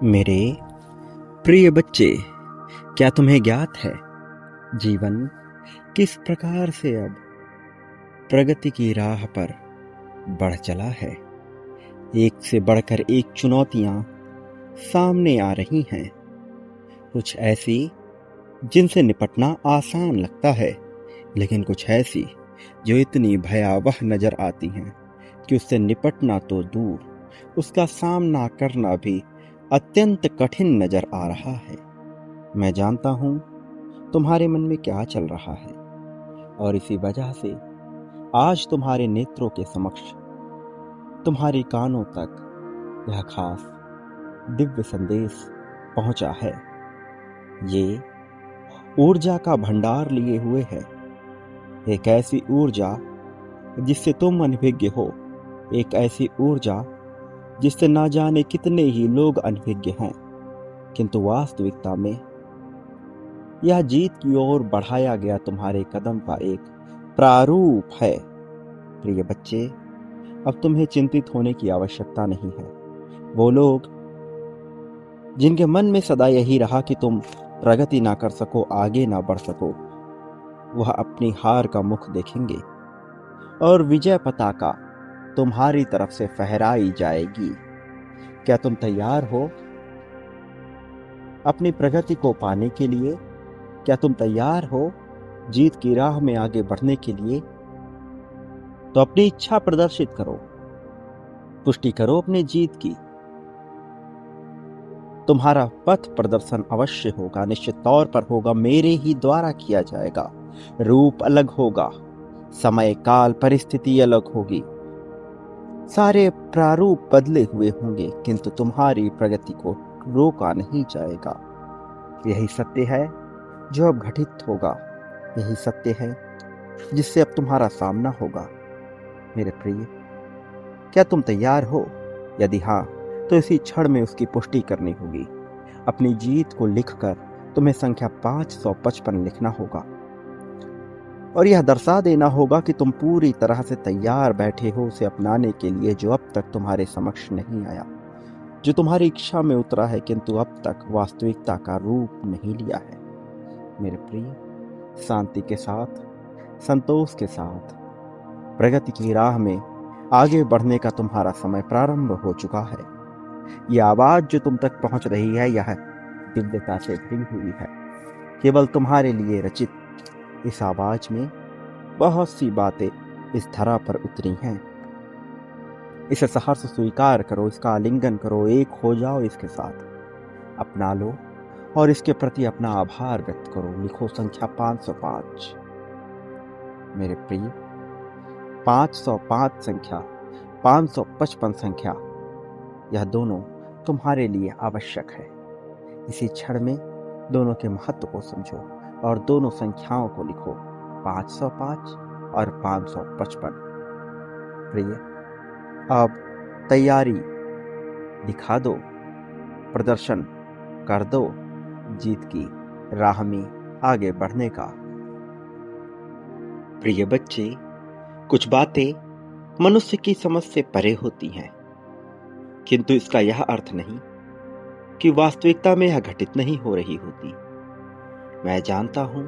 मेरे प्रिय बच्चे, क्या तुम्हें ज्ञात है जीवन किस प्रकार से अब प्रगति की राह पर बढ़ चला है। एक से बढ़कर एक चुनौतियां सामने आ रही हैं, कुछ ऐसी जिनसे निपटना आसान लगता है, लेकिन कुछ ऐसी जो इतनी भयावह नजर आती हैं कि उससे निपटना तो दूर, उसका सामना करना भी अत्यंत कठिन नजर आ रहा है। मैं जानता हूं तुम्हारे मन में क्या चल रहा है, और इसी वजह से आज तुम्हारे नेत्रों के समक्ष, तुम्हारे कानों तक यह खास दिव्य संदेश पहुंचा है। ये ऊर्जा का भंडार लिए हुए है, एक ऐसी ऊर्जा जिससे तुम अनभिज्ञ हो, एक ऐसी ऊर्जा जिससे ना जाने कितने ही लोग अनभिज्ञ हैं, किंतु वास्तविकता में यह जीत की ओर बढ़ाया गया तुम्हारे कदम का एक प्रारूप है। प्रिय बच्चे, अब तुम्हें चिंतित होने की आवश्यकता नहीं है। वो लोग जिनके मन में सदा यही रहा कि तुम प्रगति ना कर सको, आगे ना बढ़ सको, वह अपनी हार का मुख देखेंगे और विजय पताका तुम्हारी तरफ से फहराई जाएगी। क्या तुम तैयार हो अपनी प्रगति को पाने के लिए? क्या तुम तैयार हो जीत की राह में आगे बढ़ने के लिए? तो अपनी इच्छा प्रदर्शित करो, पुष्टि करो अपनी जीत की। तुम्हारा पथ प्रदर्शन अवश्य होगा, निश्चित तौर पर होगा, मेरे ही द्वारा किया जाएगा। रूप अलग होगा, समय काल परिस्थिति अलग होगी, सारे प्रारूप बदले हुए होंगे, किंतु तुम्हारी प्रगति को रोका नहीं जाएगा। यही सत्य है जो अब घटित होगा, यही सत्य है जिससे अब तुम्हारा सामना होगा। मेरे प्रिय, क्या तुम तैयार हो? यदि हाँ, तो इसी क्षण में उसकी पुष्टि करनी होगी। अपनी जीत को लिखकर तुम्हें संख्या 555 लिखना होगा, और यह दर्शा देना होगा कि तुम पूरी तरह से तैयार बैठे हो उसे अपनाने के लिए, जो अब तक तुम्हारे समक्ष नहीं आया, जो तुम्हारी इच्छा में उतरा है किंतु अब तक वास्तविकता का रूप नहीं लिया है। मेरे प्रिय, शांति के साथ, संतोष के साथ प्रगति की राह में आगे बढ़ने का तुम्हारा समय प्रारंभ हो चुका है। यह आवाज जो तुम तक पहुंच रही है, यह दिव्यता से भरी हुई है, केवल तुम्हारे लिए रचित। इस आवाज में बहुत सी बातें इस धरा पर उतरी हैं। इसे सहर्ष स्वीकार करो, इसका आलिंगन करो, एक हो जाओ इसके साथ, अपना लो और इसके प्रति अपना आभार व्यक्त करो। लिखो संख्या 505। मेरे प्रिय, 505 संख्या, 555 संख्या, यह दोनों तुम्हारे लिए आवश्यक है। इसी क्षण में दोनों के महत्व को समझो और दोनों संख्याओं को लिखो, 505 और 555। प्रिय, अब तैयारी दिखा दो, प्रदर्शन कर दो जीत की राह में आगे बढ़ने का। प्रिय बच्चे, कुछ बातें मनुष्य की समझ से परे होती हैं, किंतु इसका यह अर्थ नहीं कि वास्तविकता में यह घटित नहीं हो रही होती। मैं जानता हूं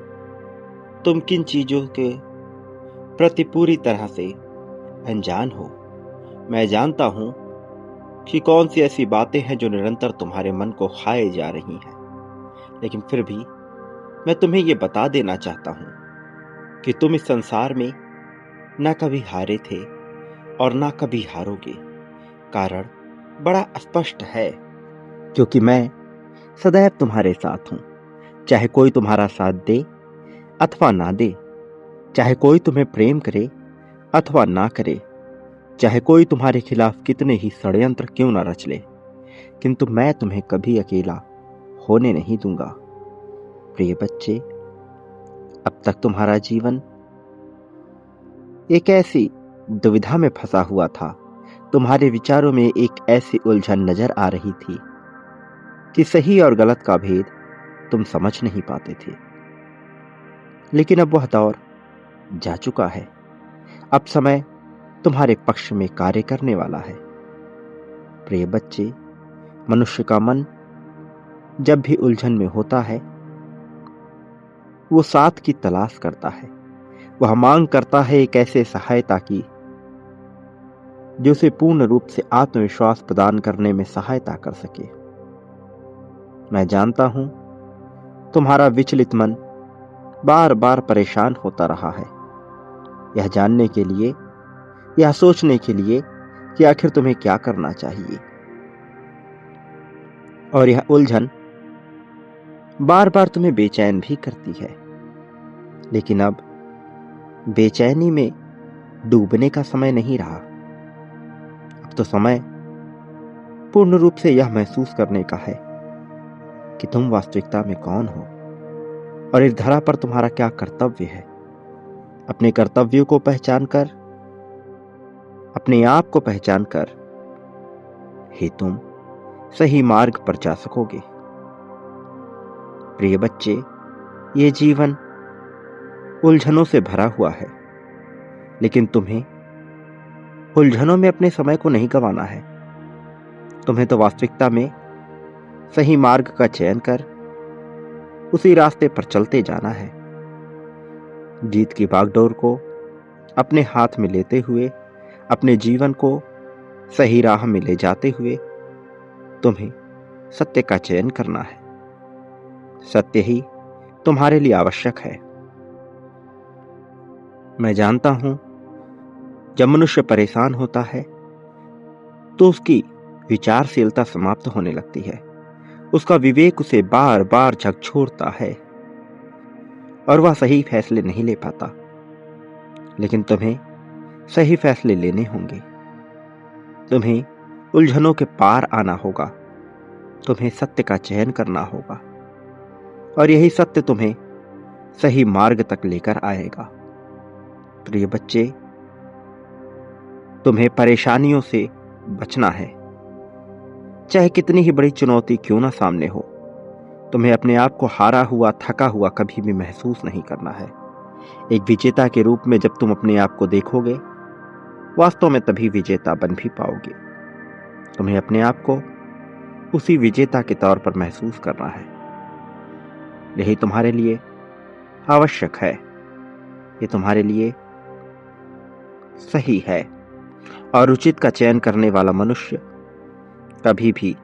तुम किन चीजों के प्रति पूरी तरह से अनजान हो। मैं जानता हूं कि कौन सी ऐसी बातें हैं जो निरंतर तुम्हारे मन को खाए जा रही हैं, लेकिन फिर भी मैं तुम्हें यह बता देना चाहता हूं कि तुम इस संसार में ना कभी हारे थे और ना कभी हारोगे। कारण बड़ा स्पष्ट है, क्योंकि मैं सदैव तुम्हारे साथ हूं। चाहे कोई तुम्हारा साथ दे अथवा ना दे, चाहे कोई तुम्हें प्रेम करे अथवा ना करे, चाहे कोई तुम्हारे खिलाफ कितने ही षड्यंत्र क्यों ना रच ले, किंतु मैं तुम्हें कभी अकेला होने नहीं दूंगा। प्रिय बच्चे, अब तक तुम्हारा जीवन एक ऐसी दुविधा में फंसा हुआ था, तुम्हारे विचारों में एक ऐसी उलझन नजर आ रही थी कि सही और गलत का भेद तुम समझ नहीं पाते थे। लेकिन अब वह दौर जा चुका है, अब समय तुम्हारे पक्ष में कार्य करने वाला है। प्रिय बच्चे, मनुष्य का मन जब भी उलझन में होता है, वो साथ की तलाश करता है। वह मांग करता है एक ऐसे सहायता की जो उसे पूर्ण रूप से आत्मविश्वास प्रदान करने में सहायता कर सके। मैं जानता हूं तुम्हारा विचलित मन बार बार परेशान होता रहा है, यह जानने के लिए, यह सोचने के लिए कि आखिर तुम्हें क्या करना चाहिए। और यह उलझन बार बार तुम्हें बेचैन भी करती है। लेकिन अब बेचैनी में डूबने का समय नहीं रहा। अब तो समय पूर्ण रूप से यह महसूस करने का है कि तुम वास्तविकता में कौन हो और इस धरा पर तुम्हारा क्या कर्तव्य है। अपने कर्तव्यों को पहचान कर, अपने आप को पहचान कर ही तुम सही मार्ग पर जा सकोगे। प्रिय बच्चे, ये जीवन उलझनों से भरा हुआ है, लेकिन तुम्हें उलझनों में अपने समय को नहीं गंवाना है। तुम्हें तो वास्तविकता में सही मार्ग का चयन कर उसी रास्ते पर चलते जाना है। जीत की बागडोर को अपने हाथ में लेते हुए, अपने जीवन को सही राह में ले जाते हुए तुम्हें सत्य का चयन करना है। सत्य ही तुम्हारे लिए आवश्यक है। मैं जानता हूं, जब मनुष्य परेशान होता है तो उसकी विचारशीलता समाप्त होने लगती है। उसका विवेक उसे बार बार झकझोरता है और वह सही फैसले नहीं ले पाता। लेकिन तुम्हें सही फैसले लेने होंगे। तुम्हें उलझनों के पार आना होगा। तुम्हें सत्य का चयन करना होगा और यही सत्य तुम्हें सही मार्ग तक लेकर आएगा। प्रिय बच्चे, तुम्हें परेशानियों से बचना है, चाहे कितनी ही बड़ी चुनौती क्यों ना सामने हो। तुम्हें अपने आप को हारा हुआ, थका हुआ कभी भी महसूस नहीं करना है। एक विजेता के रूप में जब तुम अपने आप को देखोगे, वास्तव में तभी विजेता बन भी पाओगे। तुम्हें अपने आप को उसी विजेता के तौर पर महसूस करना है। यही तुम्हारे लिए आवश्यक है, ये तुम्हारे लिए सही है। और उचित का चयन करने वाला मनुष्य कभी भी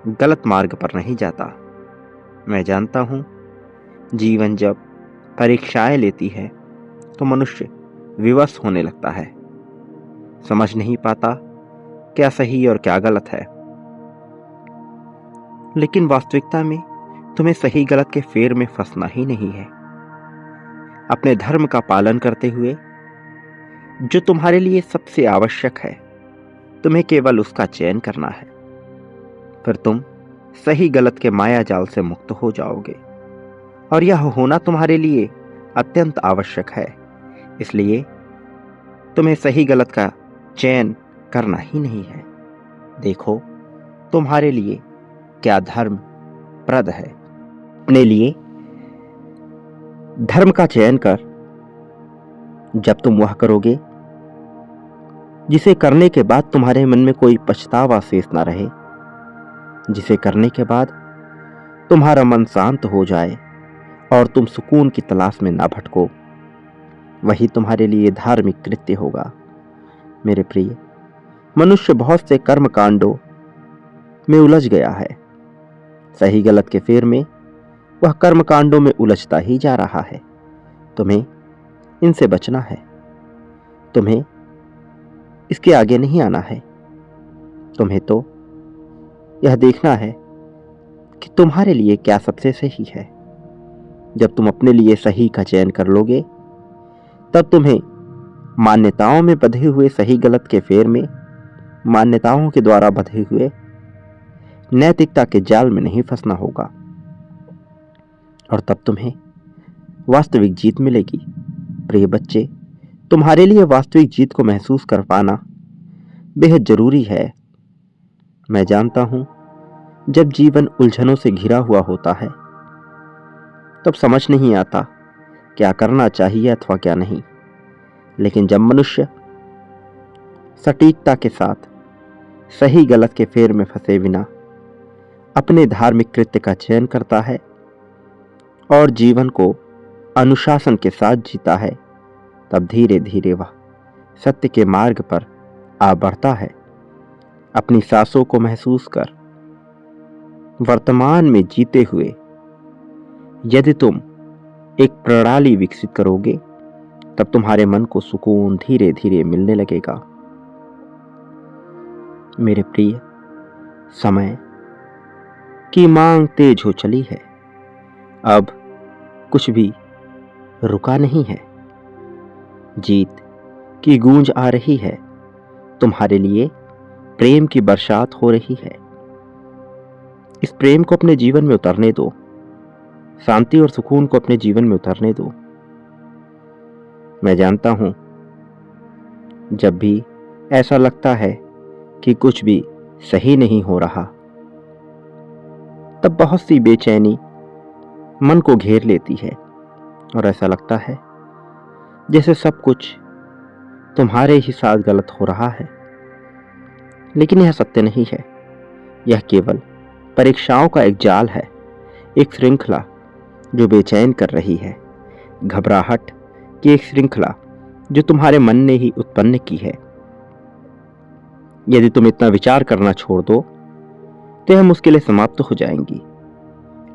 गलत मार्ग पर नहीं जाता। मैं जानता हूं, जीवन जब परीक्षाएं लेती है तो मनुष्य विवश होने लगता है, समझ नहीं पाता क्या सही और क्या गलत है। लेकिन वास्तविकता में तुम्हें सही गलत के फेर में फंसना ही नहीं है। अपने धर्म का पालन करते हुए जो तुम्हारे लिए सबसे आवश्यक है, तुम्हें केवल उसका चयन करना है। फिर तुम सही गलत के माया जाल से मुक्त हो जाओगे और यह होना तुम्हारे लिए अत्यंत आवश्यक है। इसलिए तुम्हें सही गलत का चयन करना ही नहीं है। देखो तुम्हारे लिए क्या धर्म प्रद है। अपने लिए धर्म का चयन कर। जब तुम वह करोगे जिसे करने के बाद तुम्हारे मन में कोई पछतावा शेष ना रहे, जिसे करने के बाद तुम्हारा मन शांत हो जाए और तुम सुकून की तलाश में ना भटको, वही तुम्हारे लिए धार्मिक कृत्य होगा। मेरे प्रिय, मनुष्य बहुत से कर्म कांडों में उलझ गया है। सही गलत के फेर में वह कर्म कांडों में उलझता ही जा रहा है। तुम्हें इनसे बचना है। तुम्हें इसके आगे नहीं आना है। तुम्हें तो यह देखना है कि तुम्हारे लिए क्या सबसे सही है। जब तुम अपने लिए सही का चयन कर लोगे, तब तुम्हें मान्यताओं में बंधे हुए सही गलत के फेर में, मान्यताओं के द्वारा बंधे हुए नैतिकता के जाल में नहीं फंसना होगा और तब तुम्हें वास्तविक जीत मिलेगी। प्रिय बच्चे, तुम्हारे लिए वास्तविक जीत को महसूस कर पाना बेहद जरूरी है। मैं जानता हूं, जब जीवन उलझनों से घिरा हुआ होता है तब समझ नहीं आता क्या करना चाहिए अथवा क्या नहीं। लेकिन जब मनुष्य सटीकता के साथ सही गलत के फेर में फंसे बिना अपने धार्मिक कृत्य का चयन करता है और जीवन को अनुशासन के साथ जीता है, तब धीरे धीरे वह सत्य के मार्ग पर आ बढ़ता है। अपनी सांसों को महसूस कर वर्तमान में जीते हुए यदि तुम एक प्रणाली विकसित करोगे, तब तुम्हारे मन को सुकून धीरे धीरे मिलने लगेगा। मेरे प्रिय, समय की मांग तेज हो चली है। अब कुछ भी रुका नहीं है। जीत की गूंज आ रही है। तुम्हारे लिए प्रेम की बरसात हो रही है। इस प्रेम को अपने जीवन में उतरने दो। शांति और सुकून को अपने जीवन में उतरने दो। मैं जानता हूं, जब भी ऐसा लगता है कि कुछ भी सही नहीं हो रहा, तब बहुत सी बेचैनी मन को घेर लेती है और ऐसा लगता है जैसे सब कुछ तुम्हारे ही साथ गलत हो रहा है। लेकिन यह सत्य नहीं है। यह केवल परीक्षाओं का एक जाल है, एक श्रृंखला जो बेचैन कर रही है। घबराहट की एक श्रृंखला जो तुम्हारे मन ने ही उत्पन्न की है। यदि तुम इतना विचार करना छोड़ दो तो यह मुश्किलें समाप्त हो जाएंगी।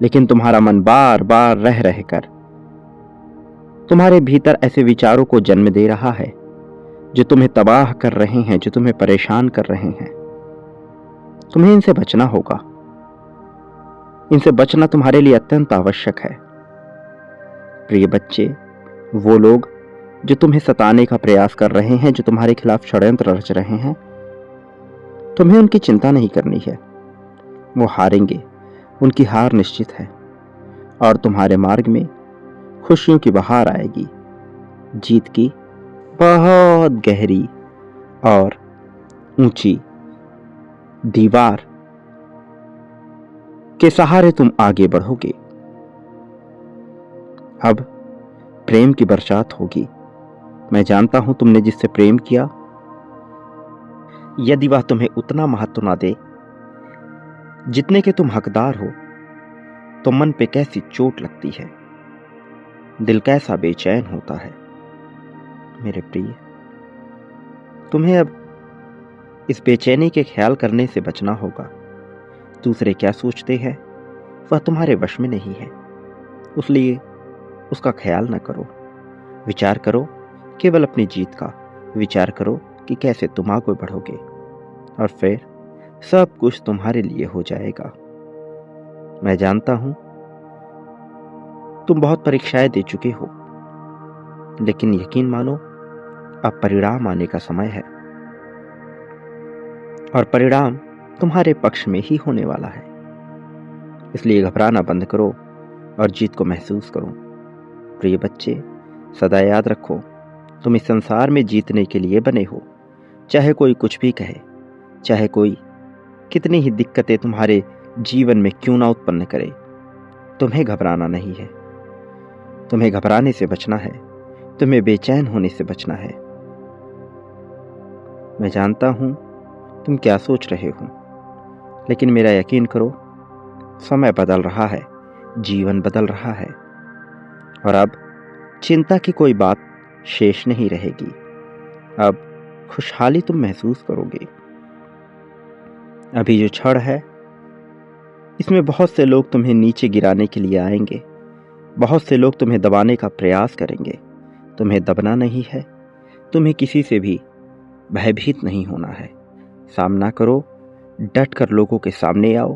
लेकिन तुम्हारा मन बार बार रह रहकर तुम्हारे भीतर ऐसे विचारों को जन्म दे रहा है जो तुम्हें तबाह कर रहे हैं, जो तुम्हें परेशान कर रहे हैं। तुम्हें इनसे बचना होगा। इनसे बचना तुम्हारे लिए अत्यंत आवश्यक है। प्रिय बच्चे, वो लोग जो तुम्हें सताने का प्रयास कर रहे हैं, जो तुम्हारे खिलाफ षड्यंत्र रच रहे हैं, तुम्हें उनकी चिंता नहीं करनी है। वो हारेंगे, उनकी हार निश्चित है और तुम्हारे मार्ग में खुशियों की बहार आएगी। जीत की बहुत गहरी और ऊंची दीवार के सहारे तुम आगे बढ़ोगे। अब प्रेम की बरसात होगी। मैं जानता हूं तुमने जिससे प्रेम किया, यदि वह तुम्हें उतना महत्व ना दे जितने के तुम हकदार हो, तो मन पे कैसी चोट लगती है, दिल कैसा बेचैन होता है। मेरे प्रिय, तुम्हें अब इस बेचैनी के ख्याल करने से बचना होगा। दूसरे क्या सोचते हैं वह तुम्हारे वश में नहीं है, इसलिए उसका ख्याल न करो। विचार करो केवल अपनी जीत का। विचार करो कि कैसे तुम आगे बढ़ोगे और फिर सब कुछ तुम्हारे लिए हो जाएगा। मैं जानता हूं तुम बहुत परीक्षाएं दे चुके हो, लेकिन यकीन मानो अब परिणाम आने का समय है और परिणाम तुम्हारे पक्ष में ही होने वाला है। इसलिए घबराना बंद करो और जीत को महसूस करो। प्रिय बच्चे, सदा याद रखो, तुम इस संसार में जीतने के लिए बने हो। चाहे कोई कुछ भी कहे, चाहे कोई कितनी ही दिक्कतें तुम्हारे जीवन में क्यों ना उत्पन्न करे, तुम्हें घबराना नहीं है। तुम्हें घबराने से बचना है। तुम्हें बेचैन होने से बचना है। मैं जानता हूं तुम क्या सोच रहे हो, लेकिन मेरा यकीन करो, समय बदल रहा है, जीवन बदल रहा है और अब चिंता की कोई बात शेष नहीं रहेगी। अब खुशहाली तुम महसूस करोगे। अभी जो क्षण है, इसमें बहुत से लोग तुम्हें नीचे गिराने के लिए आएंगे। बहुत से लोग तुम्हें दबाने का प्रयास करेंगे। तुम्हें दबना नहीं है। तुम्हें किसी से भी भयभीत नहीं होना है। सामना करो, डट कर लोगों के सामने आओ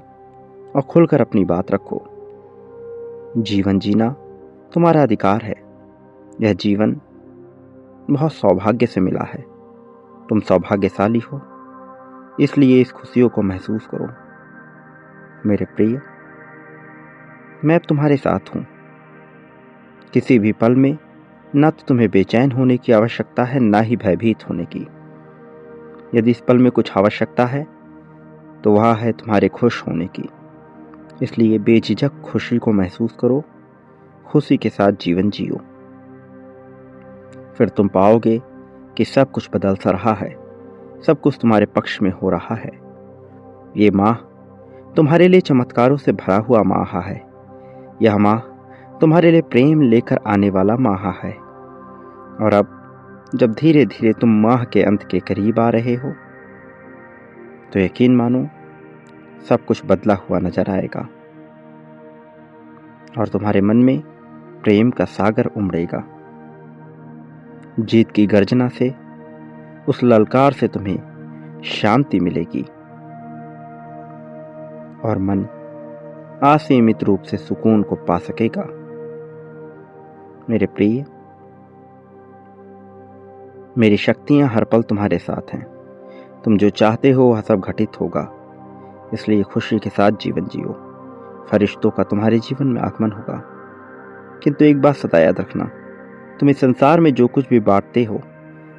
और खुलकर अपनी बात रखो। जीवन जीना तुम्हारा अधिकार है। यह जीवन बहुत सौभाग्य से मिला है। तुम सौभाग्यशाली हो, इसलिए इस खुशियों को महसूस करो। मेरे प्रिय, मैं अब तुम्हारे साथ हूं। किसी भी पल में न तो तुम्हें बेचैन होने की आवश्यकता है, ना ही भयभीत होने की। यदि इस पल में कुछ आवश्यकता है तो वह है तुम्हारे खुश होने की। इसलिए बेझिझक खुशी को महसूस करो, खुशी के साथ जीवन जियो। फिर तुम पाओगे कि सब कुछ बदल सा रहा है, सब कुछ तुम्हारे पक्ष में हो रहा है। ये माह तुम्हारे लिए चमत्कारों से भरा हुआ माह है। यह माह तुम्हारे लिए प्रेम लेकर आने वाला माह है। और अब जब धीरे धीरे तुम माह के अंत के करीब आ रहे हो, तो यकीन मानो सब कुछ बदला हुआ नजर आएगा और तुम्हारे मन में प्रेम का सागर उमड़ेगा। जीत की गर्जना से, उस ललकार से तुम्हें शांति मिलेगी और मन असीमित रूप से सुकून को पा सकेगा। मेरे प्रिय, मेरी शक्तियां हर पल तुम्हारे साथ हैं। तुम जो चाहते हो वह सब घटित होगा, इसलिए खुशी के साथ जीवन जियो। फरिश्तों का तुम्हारे जीवन में आगमन होगा। किंतु एक बात सदा याद रखना, तुम इस संसार में जो कुछ भी बांटते हो,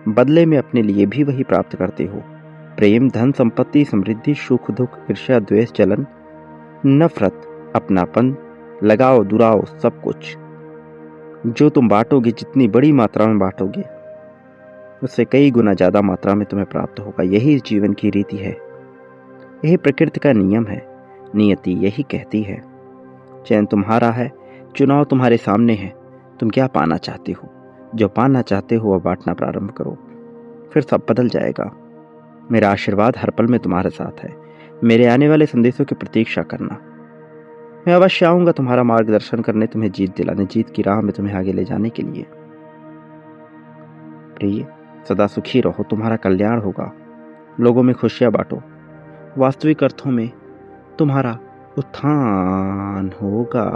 बदले में अपने लिए भी वही प्राप्त करते हो। प्रेम, धन, संपत्ति, समृद्धि, सुख, दुख, ईर्ष्या, द्वेष, जलन, नफरत, अपनापन, लगाव, दुराव, सब कुछ जो तुम बांटोगे, जितनी बड़ी मात्रा में बांटोगे, उससे कई गुना ज्यादा मात्रा में तुम्हें प्राप्त होगा। यही इस जीवन की रीति है, यही प्रकृति का नियम है। नियति यही कहती है। चयन तुम्हारा है, चुनाव तुम्हारे सामने है। तुम क्या पाना चाहते हो? जो पाना चाहते हो वह बांटना प्रारंभ करो, फिर सब बदल जाएगा। मेरा आशीर्वाद हर पल में तुम्हारे साथ है। मेरे आने वाले संदेशों की प्रतीक्षा करना। मैं अवश्य आऊंगा तुम्हारा मार्गदर्शन करने, तुम्हें जीत दिलाने, जीत की राह में तुम्हें आगे ले जाने के लिए। प्रिय, सदा सुखी रहो, तुम्हारा कल्याण होगा। लोगों में खुशियां बांटो, वास्तविक अर्थों में तुम्हारा उत्थान होगा।